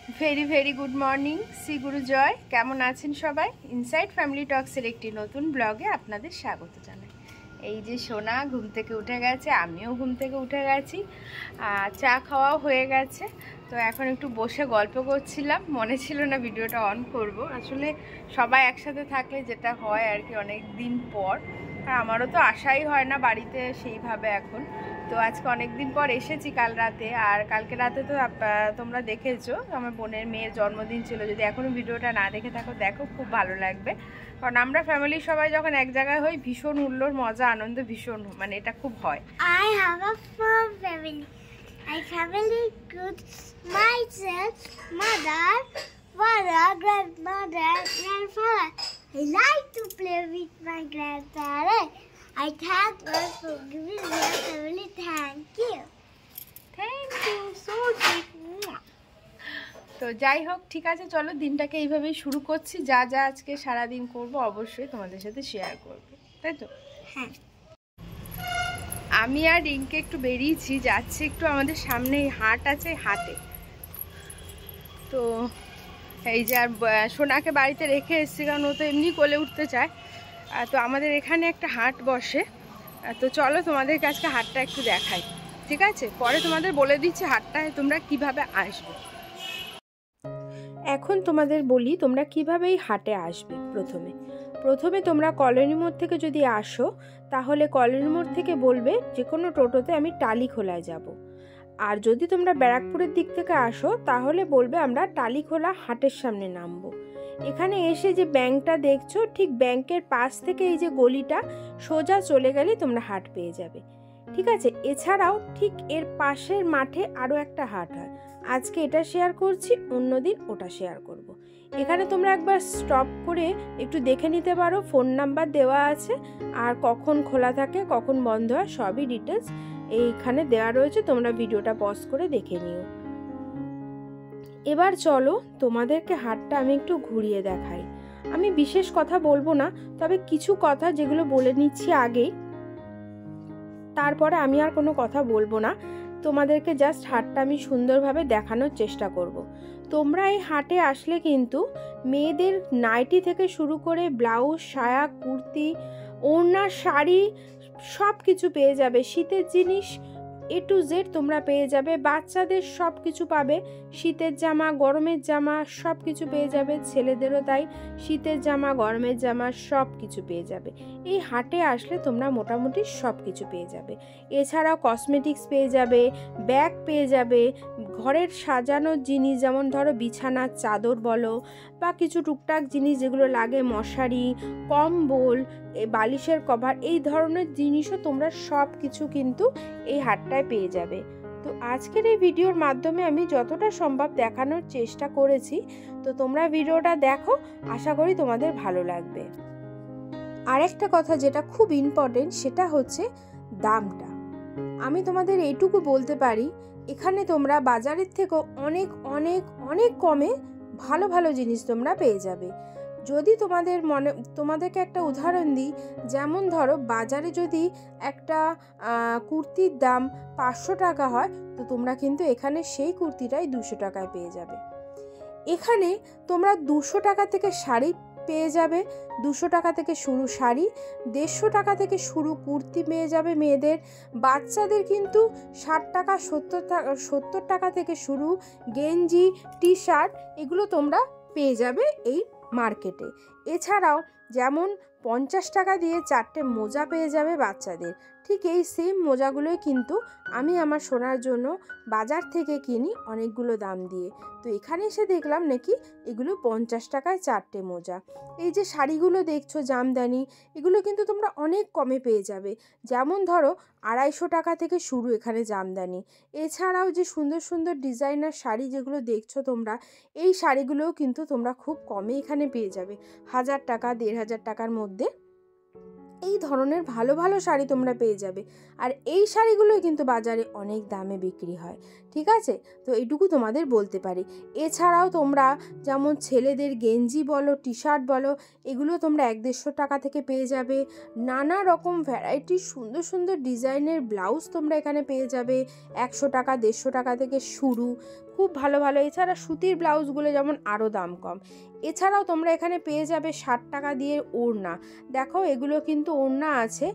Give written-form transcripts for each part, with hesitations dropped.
Very very good morning Shri Guru জয়। কেমন আছেন সবাই? ইনসাইড ফ্যামিলি টক্সের একটি নতুন ব্লগে আপনাদের স্বাগত জানাই। এই যে সোনা ঘুম থেকে উঠে গেছে, আমিও ঘুম থেকে উঠে গেছি, চা খাওয়াও হয়ে গেছে। তো এখন একটু বসে গল্প করছিলাম, মনে ছিল না ভিডিওটা অন করব। আসলে সবাই একসাথে থাকলে যেটা হয় আর কি, অনেক দিন পর, আর আমারও তো আসাই হয় না বাড়িতে সেইভাবে এখন। তো আজকে অনেক দিন পর এসেছি কাল রাতে, আর কালকে রাতে তো তোমরা দেখেছো আমার বোনের মেয়ের জন্মদিন ছিল। যদি এখনো ভিডিওটা না দেখে থাকো, দেখো, খুব ভালো লাগবে। কারণ আমরা ফ্যামিলির সবাই যখন এক জায়গায় হই, ভীষণ উল্লোর মজা আনন্দ ভীষণ, মানে এটা খুব হয়। I have a fun family. My family includes myself, mother, father, grandmother, grandfather. I like to play with my grandparents. I thank God for giving me a family. Thank you. Thank you, so sweet. তো যাই হোক, ঠিক আছে, চলো দিনটাকে এইভাবেই শুরু করছি। যা যা আজকে সারাদিন করব অবশ্যই তোমাদের সাথে শেয়ার করব, তাই তো? হ্যাঁ। আমি আর রিঙ্কে একটু বেরিয়েছি, যাচ্ছি একটু আমাদের সামনে হাট আছে, হাটে। তো এই যে আর সোনাকে বাড়িতে রেখে এসেছি, কারণ ও তো এমনি কোলে উঠতে চায়। তো আমাদের এখানে একটা হাট বসে। তো চলো তোমাদেরকে আজকে হাটটা একটু দেখাই, ঠিক আছে? পরে তোমাদের বলে দিচ্ছি হাটটায় তোমরা কিভাবে আসবে। এখন তোমাদের বলি তোমরা কিভাবে এই হাটে আসবে। প্রথমে তোমরা কলোনি মোড় থেকে যদি আসো, তাহলে কলোনি মোড় থেকে বলবে যে কোনো টোটোতে আমি টালিখোলায় যাব। আর যদি তোমরা ব্যারাকপুরের দিক থেকে আসো, তাহলে বলবে আমরা টালিখোলা হাটের সামনে নামবো। এখানে এসে যে ব্যাংকটা দেখছো, ঠিক ব্যাংকের পাশ থেকে এই যে গলিটা সোজা চলে গেলেই তোমরা হাট পেয়ে যাবে, ঠিক আছে? এছাড়াও ঠিক এর পাশের মাঠে আরও একটা হাট হয়। আজকে এটা শেয়ার করছি, অন্যদিন ওটা শেয়ার করব। এখানে তোমরা একবার স্টপ করে একটু দেখে নিতে পারো, ফোন নাম্বার দেওয়া আছে, আর কখন খোলা থাকে কখন বন্ধ হয় সবই ডিটেলস এইখানে দেওয়া রয়েছে। তোমরা ভিডিওটা পজ করে দেখে নিও। এবার চলো তোমাদেরকে হাটটা আমি একটু ঘুরিয়ে দেখাই। আমি বিশেষ কথা বলবো না, তবে কিছু কথা যেগুলো বলে নিচ্ছি আগেই, তারপরে আমি আর কোনো কথা বলবো না। তোমাদেরকে জাস্ট হাটটা আমি সুন্দরভাবে দেখানোর চেষ্টা করব। তোমরা এই হাটে আসলে কিন্তু মেয়েদের নাইটি থেকে শুরু করে ব্লাউজ, সায়া, কুর্তি, ওড়না, শাড়ি সব কিছু পেয়ে যাবে। শীতের জিনিস A to Z তোমরা পেয়ে যাবে। বাচ্চাদের সব কিছু পাবে, শীতের জামা, গরমের জামা সব কিছু পেয়ে যাবে। ছেলেদেরও তাই, শীতের জামা, গরমের জামা সব কিছু পেয়ে যাবে। এই হাটে আসলে তোমরা মোটামুটি সব কিছু পেয়ে যাবে। এছাড়াও কসমেটিক্স পেয়ে যাবে, ব্যাগ পেয়ে যাবে, ঘরের সাজানোর জিনিস, যেমন ধরো বিছানার চাদর বলো, বা কিছু টুকটাক জিনিস যেগুলো লাগে, মশারি, কম্বল, বালিশের কভার, এই ধরনের জিনিসও তোমরা সব কিছু কিন্তু এই হাটটায় পেয়ে যাবে। তো আজকের এই ভিডিওর মাধ্যমে আমি যতটা সম্ভব দেখানোর চেষ্টা করেছি। তো তোমরা ভিডিওটা দেখো, আশা করি তোমাদের ভালো লাগবে। আরেকটা কথা যেটা খুব ইম্পর্টেন্ট, সেটা হচ্ছে দামটা। আমি তোমাদের এইটুকু বলতে পারি, এখানে তোমরা বাজারের থেকে অনেক অনেক অনেক কমে ভালো ভালো জিনিস তোমরা পেয়ে যাবে। যদি তোমাদেরকে একটা উদাহরণ দিই, যেমন ধরো বাজারে যদি একটা কুর্তির দাম 500 টাকা হয়, তো তোমরা কিন্তু এখানে সেই কুর্তিটাই 200 টাকায় পেয়ে যাবে। এখানে তোমরা 200 টাকা থেকে শাড়ি পেয়ে যাবে, 200 টাকা থেকে শুরু শাড়ি, 150 টাকা থেকে শুরু কুর্তি পেয়ে যাবে মেয়েদের। বাচ্চাদের কিন্তু 60 টাকা 70 টাকা থেকে শুরু গেঞ্জি, টি শার্ট, এগুলো তোমরা পেয়ে যাবে এই মার্কেটে। এছাড়াও যেমন 50 টাকা দিয়ে 4টে মোজা পেয়ে যাবে বাচ্চাদের, ঠিক এই সেম মোজাগুলোই কিন্তু আমি আমার সোনার জন্য বাজার থেকে কিনি অনেকগুলো দাম দিয়ে। তো এখানে এসে দেখলাম নাকি এগুলো 50 টাকায় 4টে মোজা। এই যে শাড়িগুলো দেখছো জামদানি, এগুলো কিন্তু তোমরা অনেক কমে পেয়ে যাবে। যেমন ধরো 250 টাকা থেকে শুরু এখানে জামদানি। এছাড়াও যে সুন্দর সুন্দর ডিজাইনার শাড়ি যেগুলো দেখছো তোমরা, এই শাড়িগুলোও কিন্তু তোমরা খুব কমে এখানে পেয়ে যাবে। 1000 টাকা, 1500 টাকার মধ্যে এই ধরনের ভালো ভালো শাড়ি তোমরা পেয়ে যাবে। আর এই শাড়িগুলোই কিন্তু বাজারে অনেক দামে বিক্রি হয়, ঠিক আছে, তো এইটুকু তোমাদের বলতে পারি। এছাড়াও তোমরা যেমন ছেলেদের গেঞ্জি বলো, টি শার্ট বলো, এগুলো তোমরা 150 টাকা থেকে পেয়ে যাবে। নানা রকম ভ্যারাইটির সুন্দর সুন্দর ডিজাইনের ব্লাউজ তোমরা এখানে পেয়ে যাবে। 100 টাকা 150 টাকা থেকে শুরু, খুব ভালো ভালো। এছাড়া সুতির ব্লাউজগুলো যেমন আরও দাম কম। এছাড়াও তোমরা এখানে পেয়ে যাবে 60 টাকা দিয়ে ওড়না। দেখো এগুলো কিন্তু ওড়না আছে,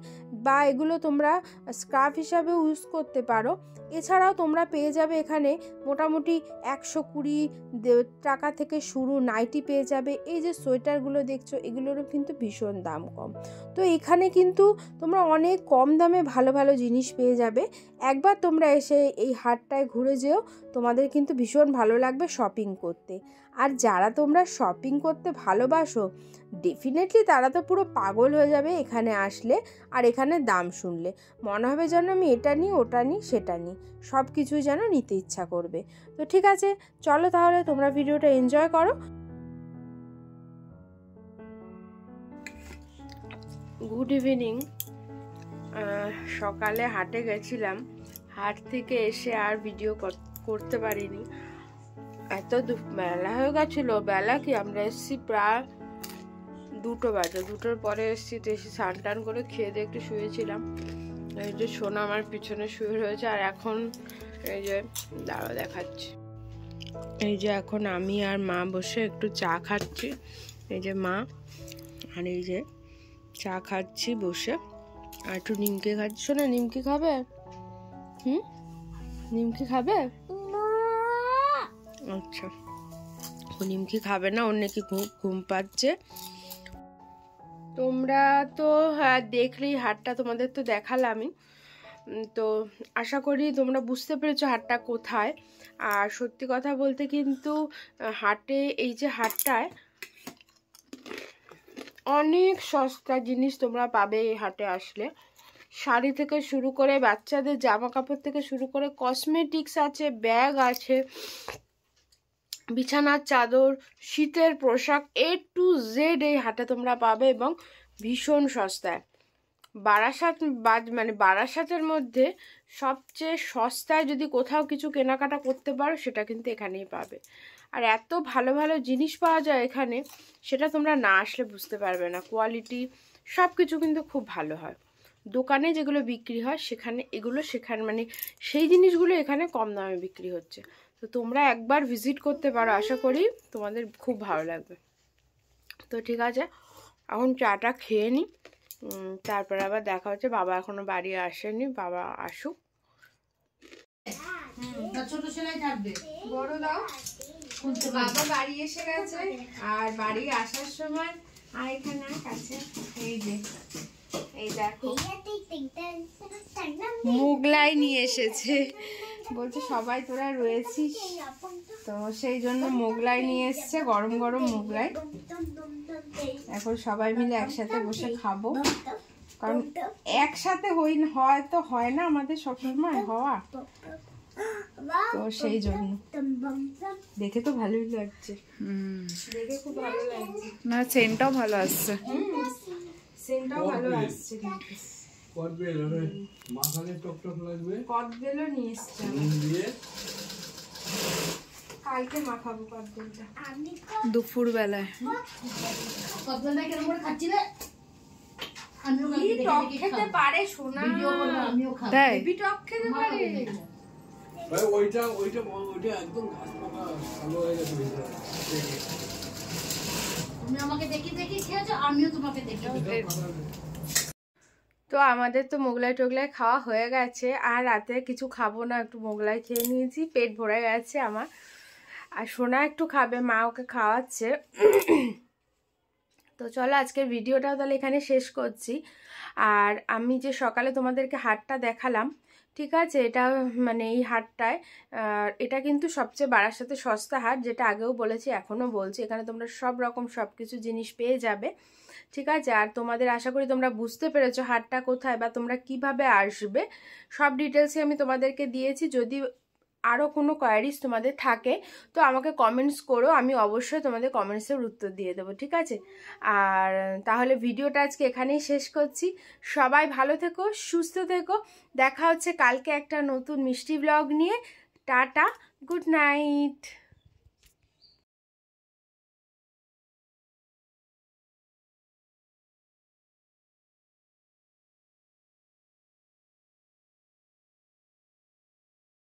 বা এগুলো তোমরা স্কার্ফ হিসাবেও ইউজ করতে পারো। এছাড়াও তোমরা পেয়ে যাবে এখানে মোটামুটি 120 টাকা থেকে শুরু নাইটি পেয়ে যাবে। এই যে সোয়েটারগুলো দেখছো, এগুলোরও কিন্তু ভীষণ দাম কম। তো এখানে কিন্তু তোমরা অনেক কম দামে ভালো ভালো জিনিস পেয়ে যাবে। একবার তোমরা এসে এই হাটটায় ঘুরে যেও, তোমাদের কিন্তু ভীষণ ভালো লাগবে শপিং করতে। আর যারা তোমরা শপিং করতে ভালোবাসো, ডেফিনেটলি তারা তো পুরো পাগল হয়ে যাবে এখানে আসলে আর এখানে দাম শুনলে। মনে হবে যেন আমি এটা নিই, ওটা নিই, সেটা নিই, সব কিছুই যেন নিতে ইচ্ছা করবে। তো ঠিক আছে, চলো তাহলে তোমরা ভিডিওটা এনজয় করো। Good evening. সকালে হাটে গেছিলাম, হাট থেকে এসে আর ভিডিও করতে পারিনি, এত বেলা হয়ে গেছিলো। বেলা কি, আমরা এসেছি প্রায় 2টো বাজে। 2টোর পরে এসেছি, তো এসে স্নান টান করে খেয়ে দিয়ে একটু শুয়েছিলাম। এই যে সোনা আমার পিছনে শুয়ে রয়েছে। আর এখন এই যে দাঁড়া দেখাচ্ছি, এই যে এখন আমি আর মা বসে একটু চা খাচ্ছি। এই যে মা, আর এই যে চা খাচ্ছি বসে, আর একটু নিমকি খাচ্ছি। শোনা, নিমকি খাবে? নিমকি খাবে? আচ্ছা, ও নিমকি খাবে না, ওর নাকি ঘুম পাচ্ছে। তোমরা তো হ্যাঁ দেখলেই হাটটা, তোমাদের তো দেখালামই। তো আশা করি তোমরা বুঝতে পেরেছো হাটটা কোথায়। আর সত্যি কথা বলতে কিন্তু হাটে, এই যে হাটটায় অনেক সস্তা জিনিস তোমরা পাবে এই হাটে আসলে। শাড়ি থেকে শুরু করে বাচ্চাদের জামা কাপড় থেকে শুরু করে কসমেটিক্স আছে, ব্যাগ আছে, বিছানার চাদর, শীতের পোশাক, A to Z এই হাটে তোমরা পাবে, এবং ভীষণ সস্তায়। বারাসাতের মধ্যে সবচেয়ে সস্তায় যদি কোথাও কিছু কেনাকাটা করতে পারো, সেটা কিন্তু এখানেই পাবে। আর এত ভালো ভালো জিনিস পাওয়া যায় এখানে, সেটা তোমরা না আসলে বুঝতে পারবে না। কোয়ালিটি সব কিছু কিন্তু খুব ভালো হয়। দোকানে যেগুলো বিক্রি হয় সেখানে, সেখানে সেই জিনিসগুলো এখানে কম দামে বিক্রি হচ্ছে। তো তোমরা একবার ভিজিট করতে পারো, আশা করি তোমাদের খুব ভালো লাগবে। তো ঠিক আছে, এখন চাটা খেয়ে নিই, তারপরে আবার দেখা হচ্ছে। বাবা এখনো বাড়ি আসেনি, বাবা আসুক। ছোট সেলাই থাকবে, বড় দাও। বাবা বাড়ি এসে গেছে, আর বাড়ি আসার সময় আর এখানে কাছে এই যে, এই দেখো মোগলাই নিয়ে এসেছে। বলছে সবাই তোরা রয়েছিস, তো সেই জন্য মোগলাই নিয়ে এসছে, গরম গরম মোগলাই। এখন সবাই মিলে একসাথে বসে খাবো, কারণ একসাথে হয়তো হয় না আমাদের সবসময় হওয়া, তো সেই জন্য। দেখে তো ভালোই লাগছে, দেখে খুব ভালো লাগছে। না, সেন্টটাও ভালো আসছে, সেন্টটাও ভালো আসছে। কদবেলও নিয়ে এসছে, কালকে মাখাবো কদবেলটা দুপুর বেলায়। টক খেতে পারে সোনা, তাই টক খেতে পারে। ওইটা একদম ঘাস পাকা ভালো হয়ে গেছে। তুমি আমাকে দেখি খেয়েছো, আমিও তোমাকে দেখি। তো আমাদের তো মোগলাই টোগলাই খাওয়া হয়ে গেছে, আর রাতে কিছু খাবো না, একটু মোগলাই খেয়ে নিয়েছি, পেট ভরে গেছে আমার। আর সোনা একটু খাবে, মা ওকে খাওয়াচ্ছে। তো চলো আজকের ভিডিওটাও তাহলে এখানে শেষ করছি। আর আমি যে সকালে তোমাদেরকে হাটটা দেখালাম, ঠিক আছে, এটা এই হাটটায়, এটা কিন্তু সবচেয়ে বারাসাতে সস্তা হাট, যেটা আগেও বলেছি এখনও বলছি। এখানে তোমরা সব রকম সব কিছু জিনিস পেয়ে যাবে, ঠিক আছে। আর তোমাদের আশা করি তোমরা বুঝতে পেরেছো হাটটা কোথায় বা তোমরা কিভাবে আসবে, সব ডিটেলসই আমি তোমাদেরকে দিয়েছি। যদি আরও কোনো কোয়ারিজ তোমাদের থাকে তো আমাকে কমেন্টস করো, আমি অবশ্যই তোমাদের কমেন্টসের উত্তর দিয়ে দেবো, ঠিক আছে। আর তাহলে ভিডিওটা আজকে এখানেই শেষ করছি। সবাই ভালো থেকো, সুস্থ থেকো, দেখা হচ্ছে কালকে একটা নতুন মিষ্টি ব্লগ নিয়ে। Tata, good night.